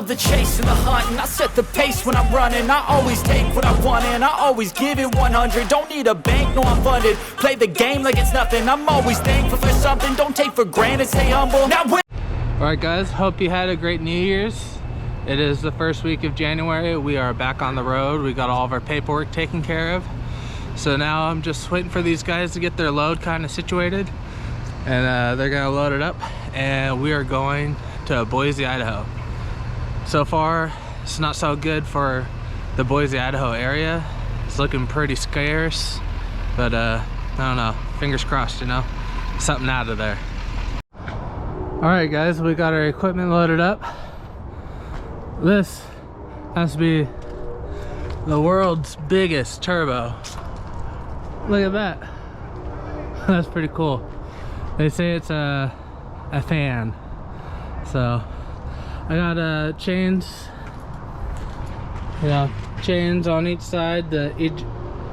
the chase and the hunt, and I set the pace when I'm running. I always take what I want and I always give it 100. Don't need a bank, no I'm funded. Play the game like it's nothing. I'm always thankful for something. Don't take for granted, stay humble. Now Alright guys, hope you had a great New Year's. It is the first week of January. We are back on the road. We got all of our paperwork taken care of. So now I'm just waiting for these guys to get their load kind of situated. And they're gonna load it up. And we are going to Boise, Idaho. So far, it's not so good for the Boise, Idaho area. It's looking pretty scarce. But I don't know, fingers crossed, you know, something out of there. Alright guys, we got our equipment loaded up. This has to be the world's biggest turbo. Look at that. That's pretty cool. They say it's a fan. So I got chains, you know, chains on each side to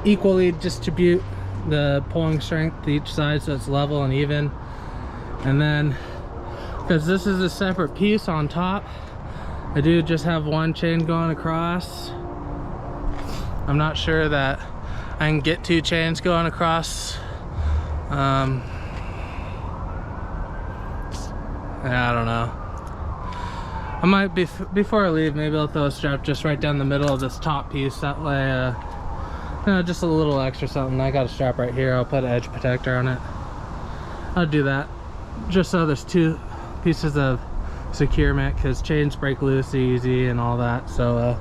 equally distribute the pulling strength to each side so it's level and even. And then, because this is a separate piece on top, I do just have one chain going across. I'm not sure that I can get two chains going across. Yeah, I don't know. I might be, before I leave, maybe I'll throw a strap just right down the middle of this top piece. That way, you know, just a little extra something. I got a strap right here. I'll put an edge protector on it. I'll do that. Just so there's two pieces of securement, because chains break loose easy and all that. So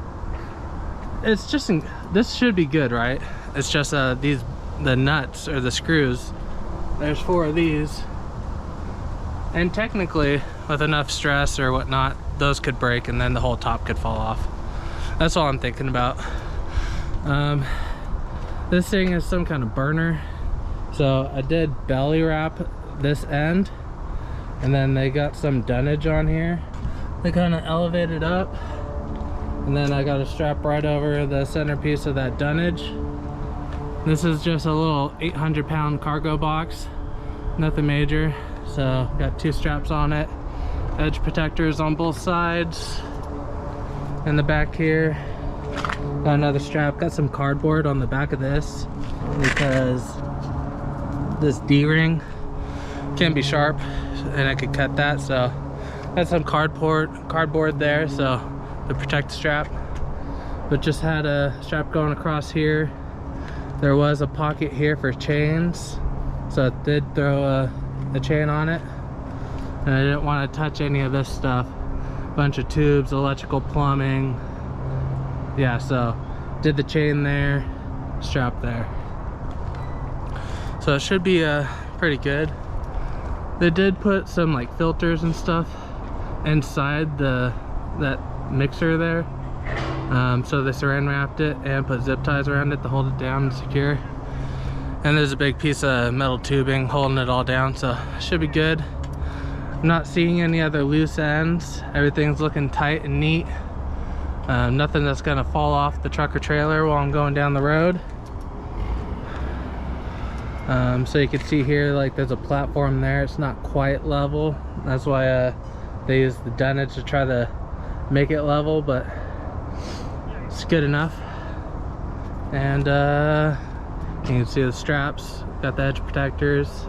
it's just, this should be good, right? It's just the nuts or the screws, there's 4 of these, and technically with enough stress or whatnot, those could break and then the whole top could fall off. That's all I'm thinking about. This thing is some kind of burner, so I did belly wrap this end. And then they got some dunnage on here. They kind of elevated up. And then I got a strap right over the centerpiece of that dunnage. This is just a little 800-pound cargo box. Nothing major. So got 2 straps on it. Edge protectors on both sides. In the back here, got another strap. Got some cardboard on the back of this because this D-ring can be sharp and I could cut that, so had some cardboard there so to protect the strap, but just had a strap going across here. There was a pocket here for chains, so it did throw a chain on it, and I didn't want to touch any of this stuff. Bunch of tubes, electrical, plumbing, yeah, so did the chain there, strap there, so it should be pretty good. They did put some like filters and stuff inside that mixer there. So they saran wrapped it and put zip ties around it to hold it down and secure. And there's a big piece of metal tubing holding it all down, so it should be good. I'm not seeing any other loose ends. Everything's looking tight and neat. Nothing that's gonna fall off the truck or trailer while I'm going down the road. So you can see here, like there's a platform there. It's not quite level. That's why they use the dunnage to try to make it level, but it's good enough. And you can see the straps, got the edge protectors.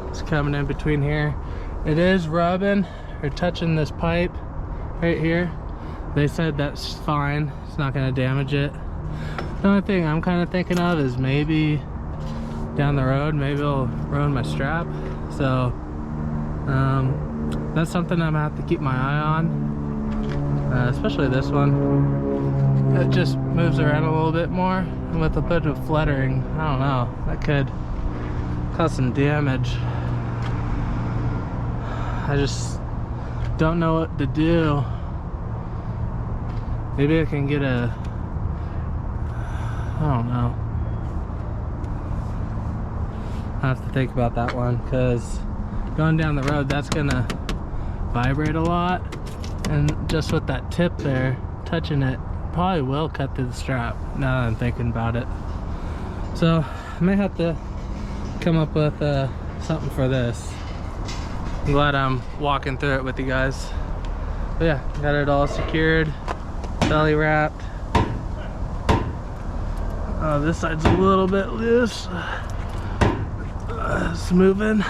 It's coming in between here. It is rubbing or touching this pipe right here. They said that's fine. It's not going to damage it. The only thing I'm kind of thinking of is maybe down the road, maybe I'll ruin my strap. So that's something I'm gonna have to keep my eye on, especially this one. It just moves around a little bit more, and with a bit of fluttering, I don't know, that could cause some damage. I just don't know what to do. Maybe I can get I don't know. I have to think about that one, because going down the road, that's gonna vibrate a lot, and just with that tip there touching it, probably will cut through the strap now that I'm thinking about it. So I may have to come up with something for this. I'm glad I'm walking through it with you guys. But yeah, got it all secured, belly wrapped. This side's a little bit loose. It's moving.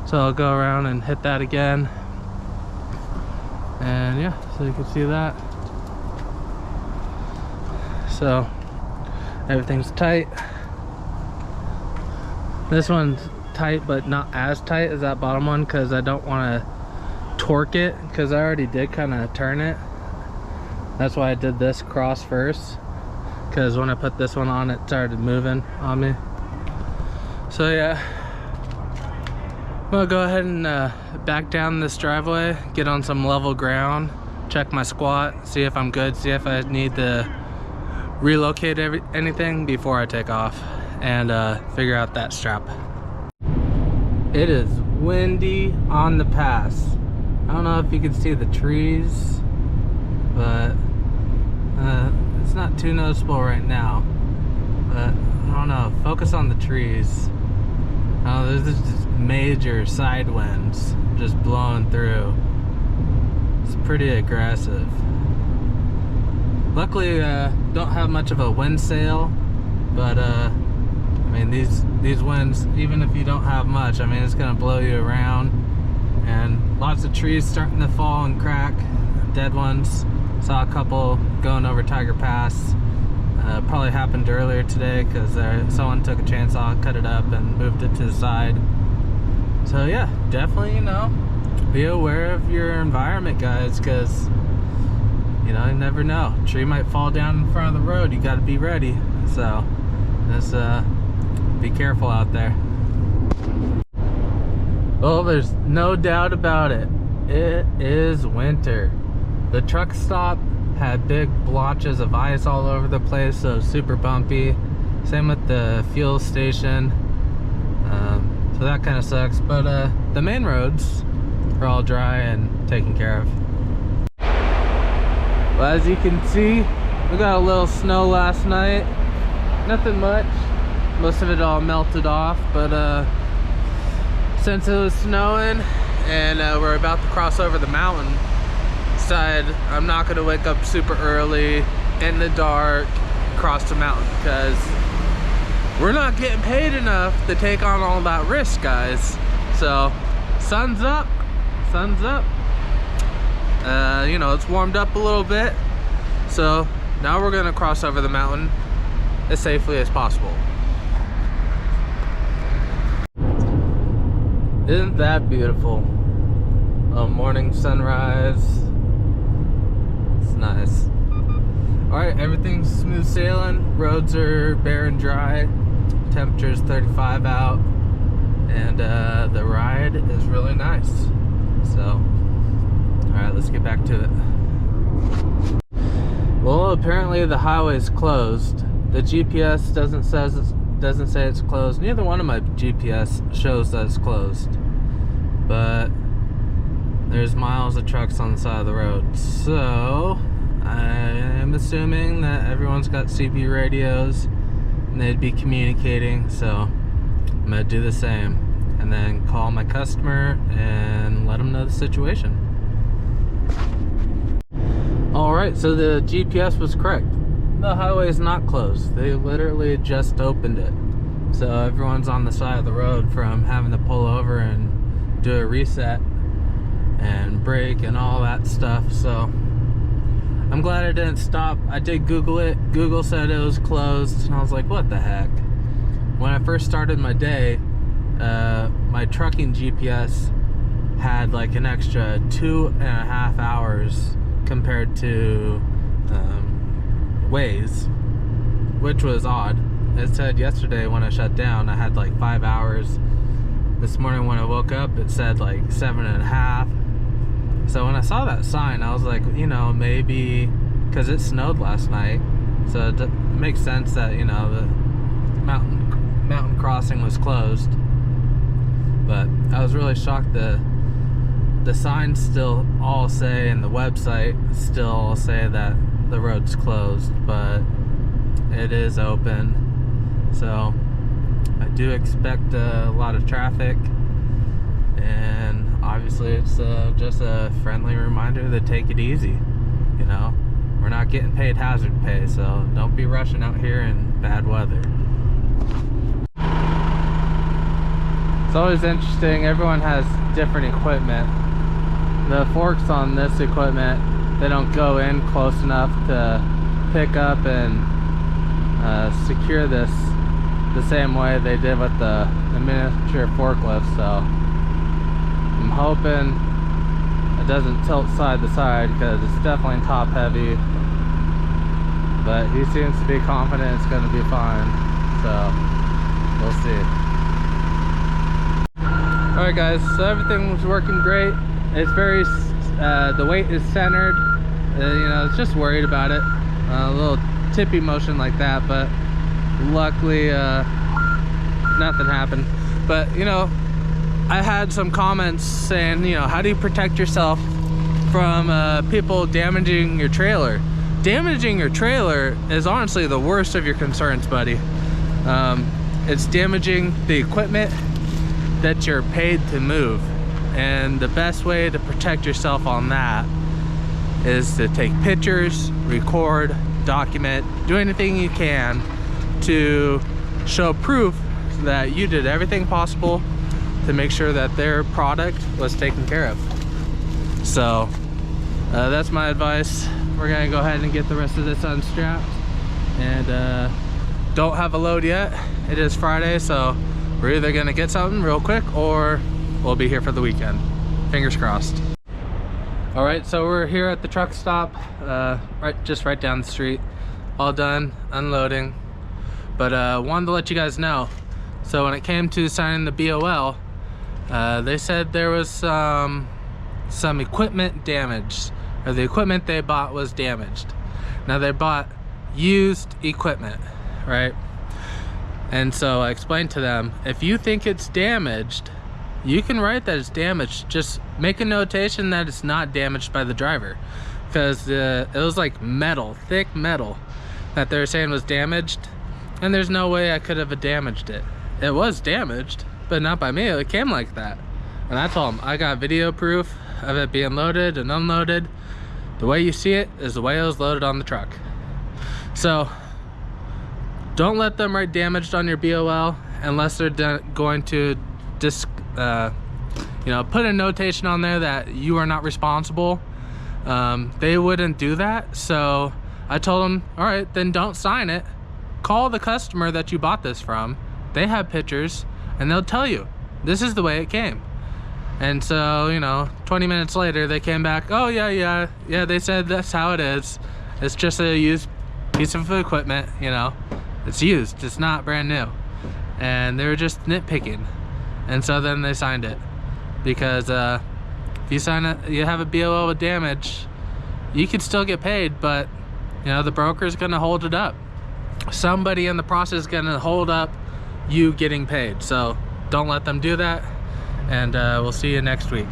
So I'll go around and hit that again. And yeah, so you can see that. So everything's tight. This one's tight, but not as tight as that bottom one because I don't want to torque it, because I already did kind of turn it. That's why I did this cross first, because when I put this one on, it started moving on me. So yeah, I'm gonna go ahead and back down this driveway, get on some level ground, check my squat, see if I'm good, see if I need to relocate anything before I take off, and figure out that strap. It is windy on the pass. I don't know if you can see the trees, but it's not too noticeable right now. But I don't know, focus on the trees. Oh, there's just major side winds just blowing through. It's pretty aggressive. Luckily, don't have much of a wind sail, but I mean, these winds, even if you don't have much, I mean, it's gonna blow you around. And lots of trees starting to fall and crack, dead ones. Saw a couple going over Tiger Pass. Probably happened earlier today because someone took a chainsaw, cut it up, and moved it to the side. So yeah, definitely, you know, be aware of your environment, guys, because you know, you never know. A tree might fall down in front of the road. You got to be ready. So just be careful out there. Well, there's no doubt about it. It is winter. The truck stop had big blotches of ice all over the place, so super bumpy. Same with the fuel station. So that kind of sucks. But the main roads are all dry and taken care of. Well, as you can see, we got a little snow last night. Nothing much. Most of it all melted off, but since it was snowing and we're about to cross over the mountain side, I'm not gonna wake up super early in the dark, cross the mountain, because we're not getting paid enough to take on all that risk, guys. So sun's up, sun's up. You know, it's warmed up a little bit, so now we're gonna cross over the mountain as safely as possible. Isn't that beautiful? A morning sunrise. It's nice. Alright, everything's smooth sailing. Roads are bare and dry. Temperature's 35 out. And the ride is really nice. So, alright, let's get back to it. Well, apparently the highway's closed. The GPS doesn't say it's closed. Neither one of my GPS shows that it's closed. But there's miles of trucks on the side of the road. So I am assuming that everyone's got CB radios and they'd be communicating. So I'm gonna do the same and then call my customer and let them know the situation. Alright, so the GPS was correct. The highway is not closed. They literally just opened it. So everyone's on the side of the road from having to pull over and do a reset and brake and all that stuff. So I'm glad I didn't stop. I did Google it. Google said it was closed, and I was like, what the heck? When I first started my day, my trucking GPS had like an extra 2.5 hours compared to Waze, which was odd. It said yesterday when I shut down I had like 5 hours. This morning when I woke up it said like 7.5. So when I saw that sign I was like, you know, maybe because it snowed last night, so it makes sense that, you know, the mountain crossing was closed. But I was really shocked that the signs still all say, and the website still all say that the road's closed, but it is open. So I do expect a lot of traffic. And obviously it's just a friendly reminder to take it easy. You know, we're not getting paid hazard pay, so don't be rushing out here in bad weather. It's always interesting, everyone has different equipment. The forks on this equipment, they don't go in close enough to pick up and secure this the same way they did with the miniature forklift, so I'm hoping it doesn't tilt side to side because it's definitely top heavy, but he seems to be confident it's going to be fine, so we'll see. Alright guys, so everything was working great. It's very, the weight is centered, you know, it's just worried about it. A little tippy motion like that, but luckily nothing happened. But you know, I had some comments saying, you know, how do you protect yourself from people damaging your trailer? Damaging your trailer is honestly the worst of your concerns, buddy. It's damaging the equipment that you're paid to move, and the best way to protect yourself on that is to take pictures, record, document, do anything you can to show proof that you did everything possible to make sure that their product was taken care of. So that's my advice. We're gonna go ahead and get the rest of this unstrapped, and don't have a load yet. It is Friday, so we're either gonna get something real quick or we'll be here for the weekend. Fingers crossed. All right, so we're here at the truck stop, just right down the street. All done unloading, but wanted to let you guys know. So when it came to signing the BOL, they said there was some equipment damage, or the equipment they bought was damaged. Now they bought used equipment, right? And so I explained to them, if you think it's damaged, you can write that it's damaged. Just make a notation that it's not damaged by the driver, because it was like metal, thick metal, that they were saying was damaged, and there's no way I could have damaged it. It was damaged, but not by me. It came like that. And I told them, I got video proof of it being loaded and unloaded. The way you see it is the way it was loaded on the truck. So don't let them write damaged on your BOL unless they're going to just you know, put a notation on there that you are not responsible. They wouldn't do that, so I told them, all right, then don't sign it. Call the customer that you bought this from. They have pictures and they'll tell you this is the way it came. And so, you know, 20 minutes later they came back, oh yeah, they said that's how it is. It's just a used piece of equipment, you know, it's used, it's not brand new. And they were just nitpicking. And so then they signed it, because if you sign it, you have a BOL with damage, you could still get paid, but you know, the broker's gonna hold it up. Somebody in the process is gonna hold up you getting paid. So don't let them do that, and we'll see you next week.